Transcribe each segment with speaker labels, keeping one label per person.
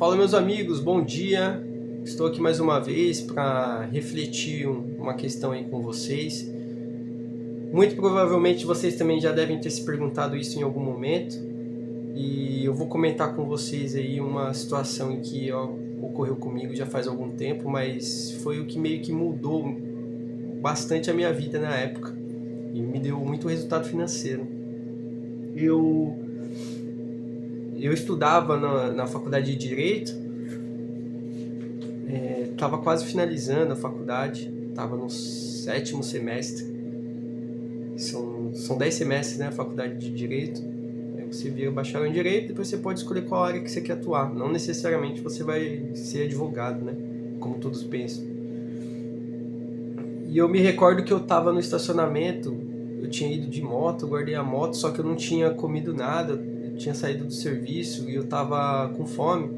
Speaker 1: Fala, meus amigos, bom dia. Estou aqui mais uma vez para refletir uma questão aí com vocês. Muito provavelmente vocês também já devem ter se perguntado isso em algum momento, e eu vou comentar com vocês aí uma situação em que ocorreu comigo já faz algum tempo, mas foi o que meio que mudou bastante a minha vida na época e me deu muito resultado financeiro. Eu estudava na faculdade de Direito, estava quase finalizando a faculdade, estava no 7º semestre. São 10 semestres, né, a faculdade de Direito. Aí você vira bacharel em Direito, depois você pode escolher qual área que você quer atuar. Não necessariamente você vai ser advogado, né, como todos pensam. E eu me recordo que eu estava no estacionamento, eu tinha ido de moto, guardei a moto, só que eu não tinha comido nada, eu tinha saído do serviço e eu estava com fome.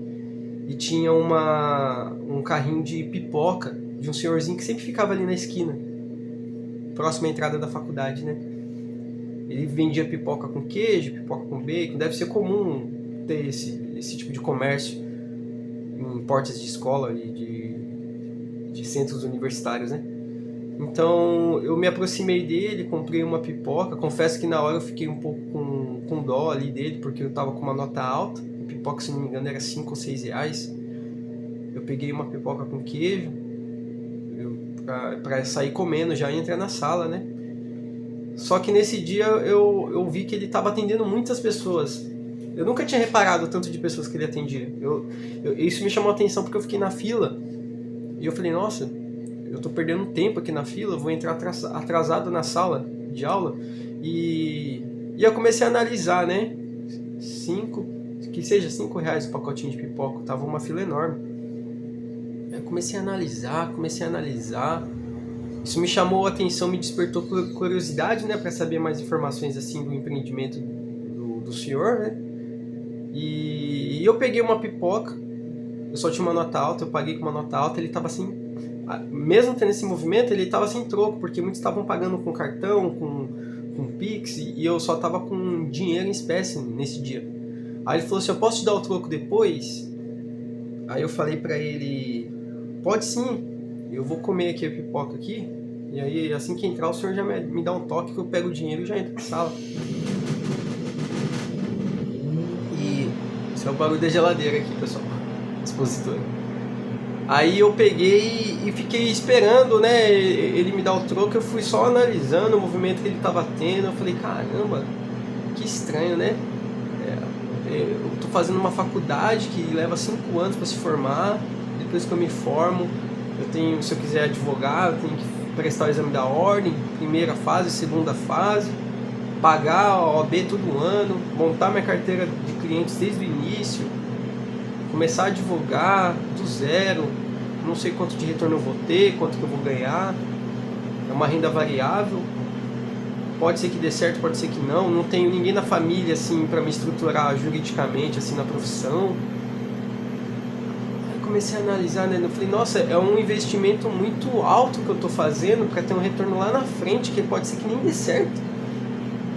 Speaker 1: E tinha um carrinho de pipoca de um senhorzinho que sempre ficava ali na esquina, próximo à entrada da faculdade, né? Ele vendia pipoca com queijo, pipoca com bacon. Deve ser comum ter esse tipo de comércio em portas de escola e de centros universitários, né? Então eu me aproximei dele, comprei uma pipoca. Confesso que na hora eu fiquei um pouco com dó ali dele, porque eu tava com uma nota alta. A pipoca, se não me engano, era 5 ou 6 reais. Eu peguei uma pipoca com queijo pra sair comendo já e entrar na sala, né? Só que nesse dia eu vi que ele estava atendendo muitas pessoas. Eu nunca tinha reparado o tanto de pessoas que ele atendia. Isso me chamou a atenção porque eu fiquei na fila e eu falei, nossa, eu tô perdendo tempo aqui na fila, vou entrar atrasado na sala de aula. E eu comecei a analisar, né? Que seja 5 reais o pacotinho de pipoca, tava uma fila enorme. Eu comecei a analisar. Isso me chamou a atenção, me despertou curiosidade, né, para saber mais informações assim do empreendimento do senhor, né? E eu peguei uma pipoca, eu só tinha uma nota alta, eu paguei com uma nota alta, ele estava assim, mesmo tendo esse movimento, ele estava sem troco, porque muitos estavam pagando com cartão, com Pix, e eu só estava com dinheiro em espécie nesse dia. Aí ele falou assim, eu posso te dar o troco depois? Aí eu falei para ele, pode sim, eu vou comer aqui a pipoca aqui, e aí assim que entrar o senhor já me dá um toque que eu pego o dinheiro e já entro na sala. E esse é o barulho da geladeira aqui, pessoal, expositor. Aí eu peguei e fiquei esperando, né, ele me dar o troco, eu fui só analisando o movimento que ele tava tendo, eu falei, caramba, que estranho, né? Eu tô fazendo uma faculdade que leva 5 anos para se formar, depois que eu me formo, se eu quiser advogar, eu tenho que prestar o exame da ordem, primeira fase, segunda fase, pagar a OAB todo ano, montar minha carteira de clientes desde o início, começar a advogar do zero, não sei quanto de retorno eu vou ter, quanto que eu vou ganhar, é uma renda variável, pode ser que dê certo, pode ser que não tenho ninguém na família assim para me estruturar juridicamente assim na profissão. Comecei a analisar, né? Eu falei, nossa, é um investimento muito alto que eu tô fazendo para ter um retorno lá na frente, que pode ser que nem dê certo.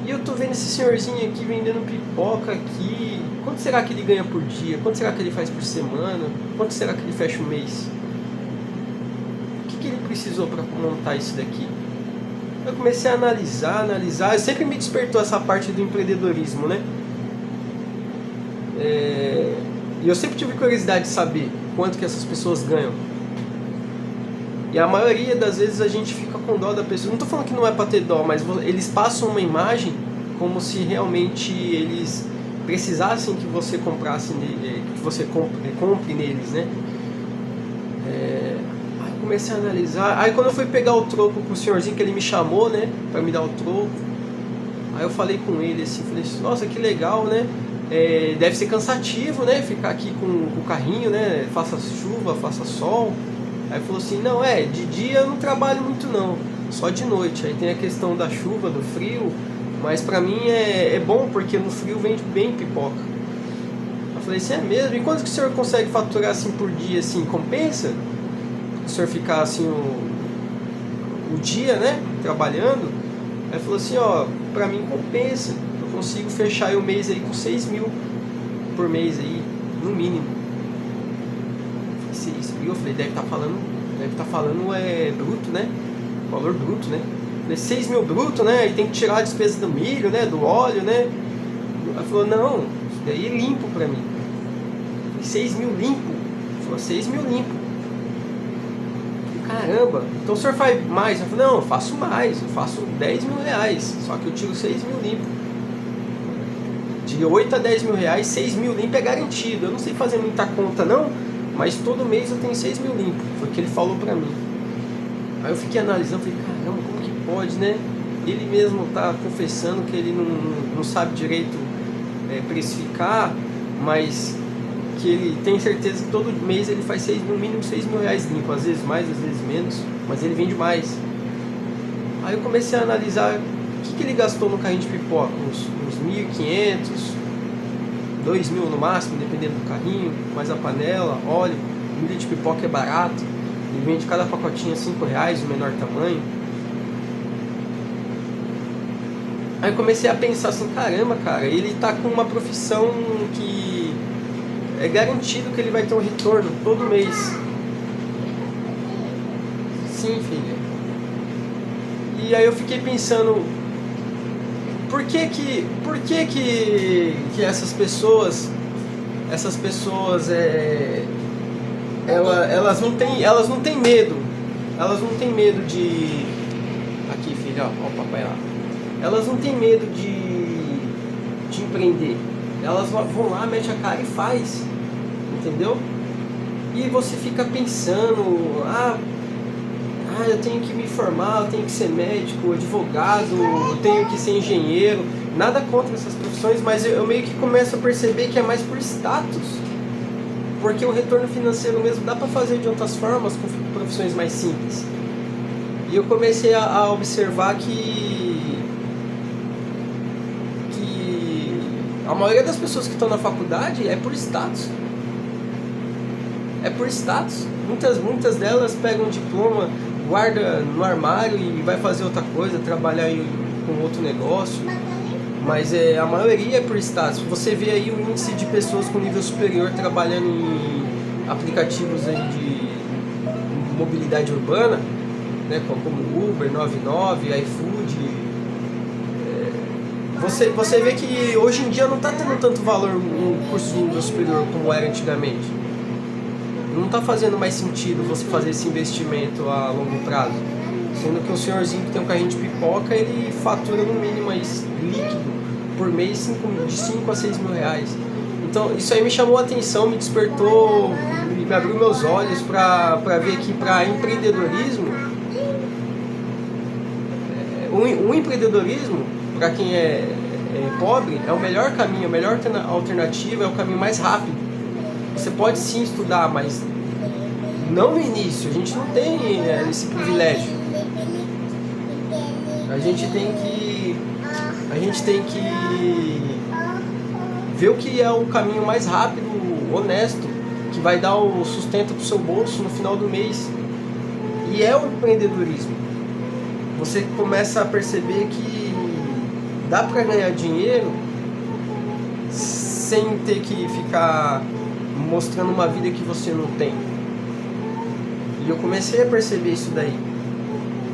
Speaker 1: E eu tô vendo esse senhorzinho aqui vendendo pipoca aqui. Quanto será que ele ganha por dia? Quanto será que ele faz por semana? Quanto será que ele fecha o mês? O que ele precisou para montar isso daqui? Eu comecei a analisar. Sempre me despertou essa parte do empreendedorismo, né? E eu sempre tive curiosidade de saber quanto que essas pessoas ganham. E a maioria das vezes a gente fica com dó da pessoa. Não tô falando que não é pra ter dó, mas eles passam uma imagem como se realmente eles precisassem que você comprasse que você compre neles, né? Aí eu comecei a analisar. Aí quando eu fui pegar o troco com o senhorzinho, que ele me chamou, né, pra me dar o troco, aí eu falei com ele assim, falei assim, nossa, que legal, né? Deve ser cansativo, né? Ficar aqui com o carrinho, né? Faça chuva, faça sol. Aí falou assim, não, de dia eu não trabalho muito não, só de noite. Aí tem a questão da chuva, do frio, mas pra mim é bom porque no frio vende bem pipoca. Eu falei assim, é mesmo? E quanto que o senhor consegue faturar assim por dia, assim, compensa? O senhor ficar assim o dia, né, trabalhando? Aí falou assim, ó, pra mim compensa. Consigo fechar o mês aí com 6 mil por mês aí, no mínimo. Eu falei, deve estar falando bruto, né? Valor bruto, né? Eu falei, 6 mil bruto, né? E tem que tirar a despesa do milho, né? Do óleo, né? Ela falou, não, isso daí é limpo pra mim. Eu falei, 6 mil limpo? Ela falou, 6 mil limpo. Eu falei, caramba, então o senhor faz mais? Ela falou, não, eu faço mais, eu faço 10 mil reais, só que eu tiro 6 mil limpo. De 8 a 10 mil reais, 6 mil limpo é garantido. Eu não sei fazer muita conta não, mas todo mês eu tenho 6 mil limpo. Foi o que ele falou pra mim. Aí eu fiquei analisando, falei, caramba, como que pode, né? Ele mesmo tá confessando que ele não sabe direito precificar, mas que ele tem certeza que todo mês ele faz no mínimo 6 mil reais limpo. Às vezes mais, às vezes menos, mas ele vende mais. Aí eu comecei a analisar o que ele gastou no carrinho de pipoca, uns 1.500, 2.000 no máximo, dependendo do carrinho, mais a panela, óleo. O milho de pipoca é barato, ele vende cada pacotinho a 5 reais, o menor tamanho. Aí comecei a pensar assim, caramba, cara, ele tá com uma profissão que é garantido que ele vai ter um retorno todo mês. Sim, filha. E aí eu fiquei pensando, por que essas pessoas elas não têm medo, de, aqui filha, ó o papai lá, elas não têm medo de empreender, elas vão lá, mete a cara e faz, entendeu? E você fica pensando, eu tenho que me formar, eu tenho que ser médico, advogado, eu tenho que ser engenheiro. Nada contra essas profissões, mas eu meio que começo a perceber que é mais por status. Porque o retorno financeiro mesmo dá para fazer de outras formas, com profissões mais simples. E eu comecei a observar que a maioria das pessoas que estão na faculdade é por status. É por status. Muitas delas pegam um diploma, guarda no armário e vai fazer outra coisa, trabalhar com outro negócio, mas a maioria é por status. Você vê aí o índice de pessoas com nível superior trabalhando em aplicativos aí de mobilidade urbana, né, como Uber, 99, iFood. Você vê que hoje em dia não está tendo tanto valor um curso de nível superior como era antigamente. Não está fazendo mais sentido você fazer esse investimento a longo prazo. Sendo que um senhorzinho que tem um carrinho de pipoca, ele fatura no mínimo aí, líquido, por mês, de 5 a 6 mil reais. Então isso aí me chamou a atenção, me despertou, me abriu meus olhos para ver que para empreendedorismo, o empreendedorismo, para quem é pobre, é o melhor caminho, a melhor alternativa, é o caminho mais rápido. Você pode sim estudar, mas não no início. A gente não tem esse privilégio. A gente tem que ver o que é o caminho mais rápido, honesto, que vai dar o sustento para o seu bolso no final do mês. E é o empreendedorismo. Você começa a perceber que dá para ganhar dinheiro sem ter que ficar mostrando uma vida que você não tem. E eu comecei a perceber isso daí.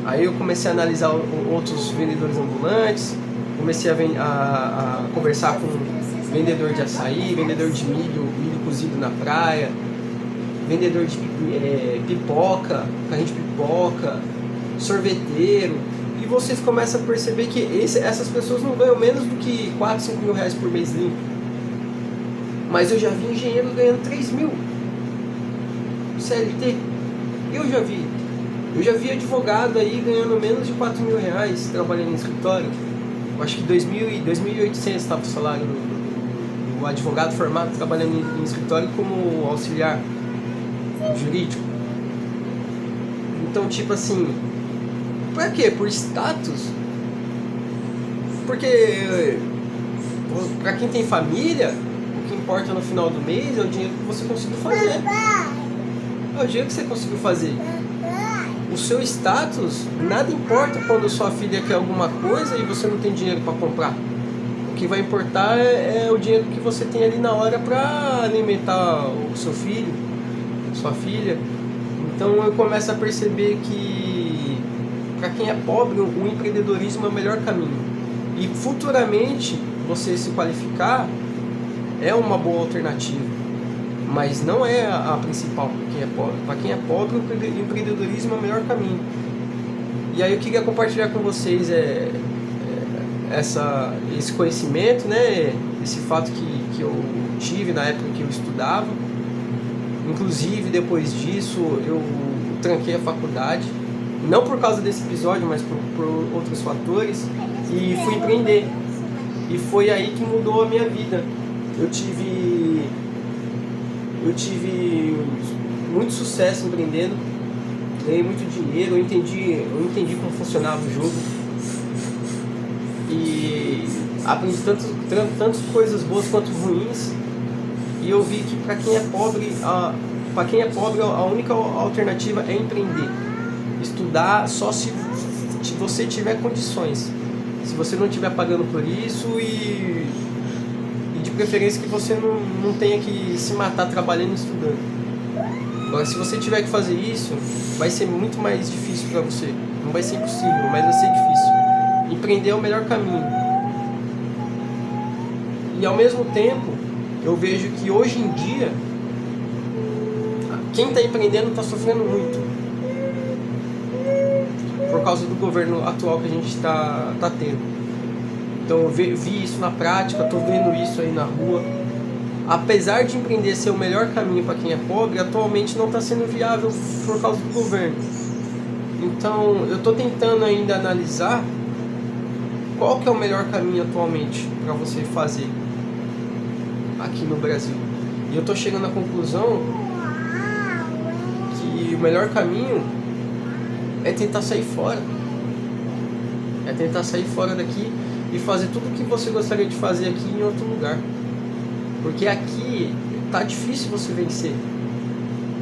Speaker 1: Aí eu comecei a analisar outros vendedores ambulantes, comecei a conversar com vendedor de açaí, vendedor de milho cozido na praia, vendedor de pipoca, carrinho de pipoca, sorveteiro. E vocês começam a perceber que essas pessoas não ganham menos do que 4, 5 mil reais por mês limpo. Mas eu já vi engenheiro ganhando 3 mil CLT. Eu já vi advogado aí ganhando menos de 4 mil reais trabalhando em escritório. Eu acho que 2.800 estava o salário do advogado formado trabalhando em escritório como auxiliar jurídico. Então, tipo assim, por quê? Por status? Porque pra quem tem família, o que importa no final do mês é o dinheiro que você conseguiu fazer. É o dinheiro que você conseguiu fazer. O seu status, nada importa quando sua filha quer alguma coisa e você não tem dinheiro para comprar. O que vai importar é o dinheiro que você tem ali na hora para alimentar o seu filho, sua filha. Então eu começo a perceber que para quem é pobre o empreendedorismo é o melhor caminho. E futuramente você se qualificar é uma boa alternativa, mas não é a principal para quem é pobre. Para quem é pobre o empreendedorismo é o melhor caminho. E aí eu queria compartilhar com vocês esse conhecimento, né? Esse fato que eu tive na época que eu estudava. Inclusive, depois disso, eu tranquei a faculdade, não por causa desse episódio, mas por outros fatores, e fui empreender. E foi aí que mudou a minha vida. Eu tive muito sucesso empreendendo, ganhei muito dinheiro, eu entendi como funcionava o jogo. E aprendi tantas coisas boas quanto ruins. E eu vi que para quem é pobre, a única alternativa é empreender. Estudar só se você tiver condições. Se você não estiver pagando por isso e de preferência que você não tenha que se matar trabalhando e estudando. Agora, se você tiver que fazer isso, vai ser muito mais difícil para você. Não vai ser impossível, mas vai ser difícil. Empreender é o melhor caminho. E ao mesmo tempo, eu vejo que hoje em dia, quem está empreendendo está sofrendo muito. Por causa do governo atual que a gente está tendo. Então eu vi isso na prática, estou vendo isso aí na rua. Apesar de empreender ser o melhor caminho para quem é pobre, atualmente não está sendo viável por causa do governo. Então eu estou tentando ainda analisar qual que é o melhor caminho atualmente para você fazer aqui no Brasil. E eu estou chegando à conclusão que o melhor caminho é tentar sair fora. É tentar sair fora daqui e fazer tudo o que você gostaria de fazer aqui em outro lugar. Porque aqui tá difícil você vencer.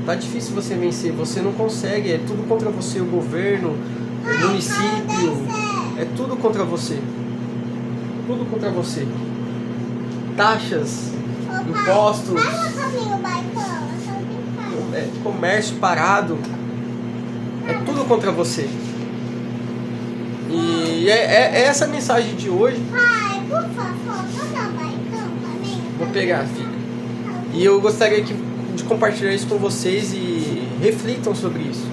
Speaker 1: Tá difícil você vencer. Você não consegue, é tudo contra você, o governo, o município, é tudo contra você. Tudo contra você. Taxas, impostos, comércio parado, é tudo contra você. E é essa a mensagem de hoje.
Speaker 2: Pai, por favor, pode dar um baicão também?
Speaker 1: Vou pegar, filha. E eu gostaria de compartilhar isso com vocês e reflitam sobre isso.